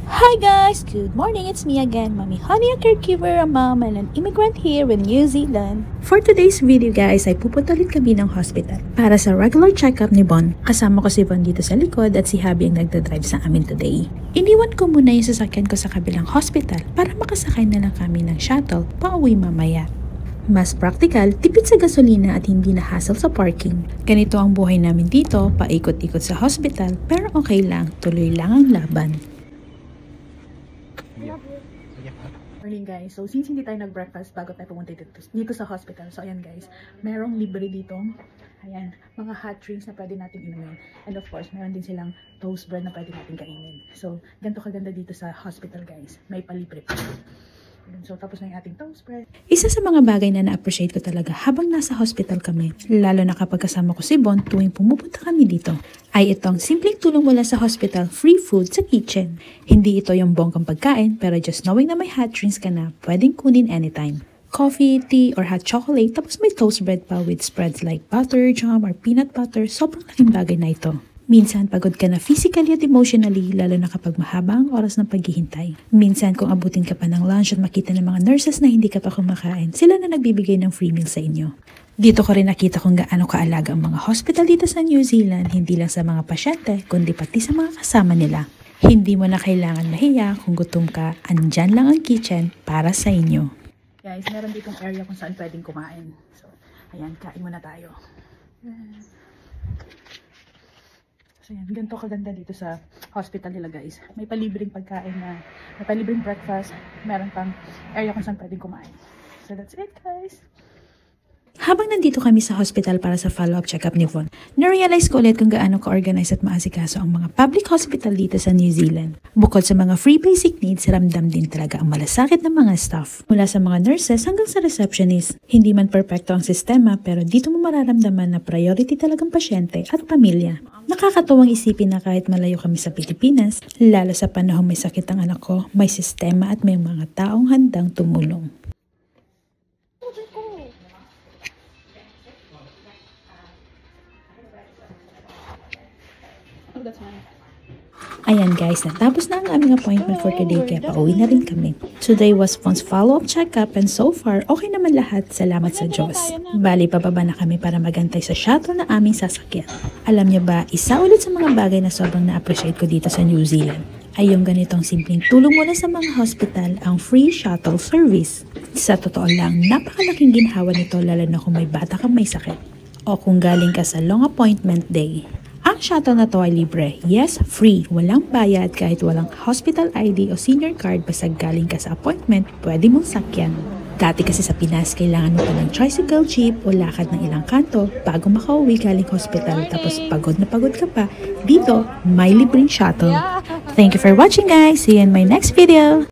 Hi guys! Good morning! It's me again, Mommy Honey, a caregiver, a mom, and an immigrant here in New Zealand. For today's video guys, ay pupunta ulit kami ng hospital para sa regular check-up ni Bon. Kasama ko si Bon dito sa likod at si Habi ang nagdadrive sa amin today. Iniwan ko muna yung sasakyan ko sa kabilang hospital para makasakay na lang kami ng shuttle pauwi mamaya. Mas practical, tipid sa gasolina at hindi na hassle sa parking. Ganito ang buhay namin dito, paikot-ikot sa hospital, pero okay lang, tuloy lang ang laban. Morning guys, so since hindi tayo nag-breakfast bago tayo pumunta dito sa hospital, so ayan guys, merong libre dito, ayan, mga hot drinks na pwede natin inumin, and of course, meron din silang toast bread na pwede natin kainin. So, ganito kaganda dito sa hospital guys, may palibre pa. So, tapos na yung ating toast bread. Isa sa mga bagay na na-appreciate ko talaga habang nasa hospital kami, lalo na kapag kasama ko si Bon tuwing pumupunta kami dito, ay itong simpleng tulong mula sa hospital, free food sa kitchen. Hindi ito yung bonggang pagkain, pero just knowing na may hot drinks ka na, pwedeng kunin anytime. Coffee, tea, or hot chocolate, tapos may toast bread pa with spreads like butter, jam, or peanut butter. Sobrang laking bagay na ito. Minsan pagod ka na physically at emotionally, lalo na kapag mahaba ang oras ng paghihintay. Minsan kung abutin ka pa ng lunch at makita ng mga nurses na hindi ka pa kumakain, sila na nagbibigay ng free meal sa inyo. Dito ko rin nakita kung gaano kaalaga ang mga hospital dito sa New Zealand, hindi lang sa mga pasyente, kundi pati sa mga kasama nila. Hindi mo na kailangan mahiya kung gutom ka, andyan lang ang kitchen para sa inyo. Guys, meron ditong area kung saan pwedeng kumain. So, ayan, kain muna tayo. So yan, ganito kaganda dito sa hospital nila guys. May palibreng pagkain na, may palibreng breakfast, meron pang area kung saan pwedeng kumain. So that's it guys. Habang nandito kami sa hospital para sa follow-up check-up ni Von, na-realize ko ulit kung gaano ka-organize at maasikaso ang mga public hospital dito sa New Zealand. Bukod sa mga free basic needs, ramdam din talaga ang malasakit ng mga staff. Mula sa mga nurses hanggang sa receptionist. Hindi man perfecto ang sistema, pero dito mo mararamdaman na priority talagang pasyente at pamilya. Nakakatuwang isipin na kahit malayo kami sa Pilipinas, lalo sa panahong may sakit ang anak ko, may sistema at may mga taong handang tumulong. Ayan guys, natapos na ang aming appointment for today kaya pauwi na rin kami. Today was Von's follow-up check-up and so far, okay naman lahat, salamat sa Diyos. Bali, pababa na kami para magantay sa shuttle na aming sasakyan. Alam niyo ba, isa ulit sa mga bagay na sobrang na-appreciate ko dito sa New Zealand ay yung ganitong simpleng tulong mula sa mga hospital, ang free shuttle service. Sa totoo lang, napakalaking ginhawa nito lalo na kung may bata kang may sakit o kung galing ka sa long appointment day. Ang shuttle na to ay libre. Yes, free. Walang bayad kahit walang hospital ID o senior card basta galing ka sa appointment, pwede mong sakyan. Dati kasi sa Pinas, kailangan mo pa ng tricycle, jeep o lakad ng ilang kanto bago makauwi galing hospital tapos pagod na pagod ka pa. Dito, may libreng shuttle. Thank you for watching guys. See you in my next video.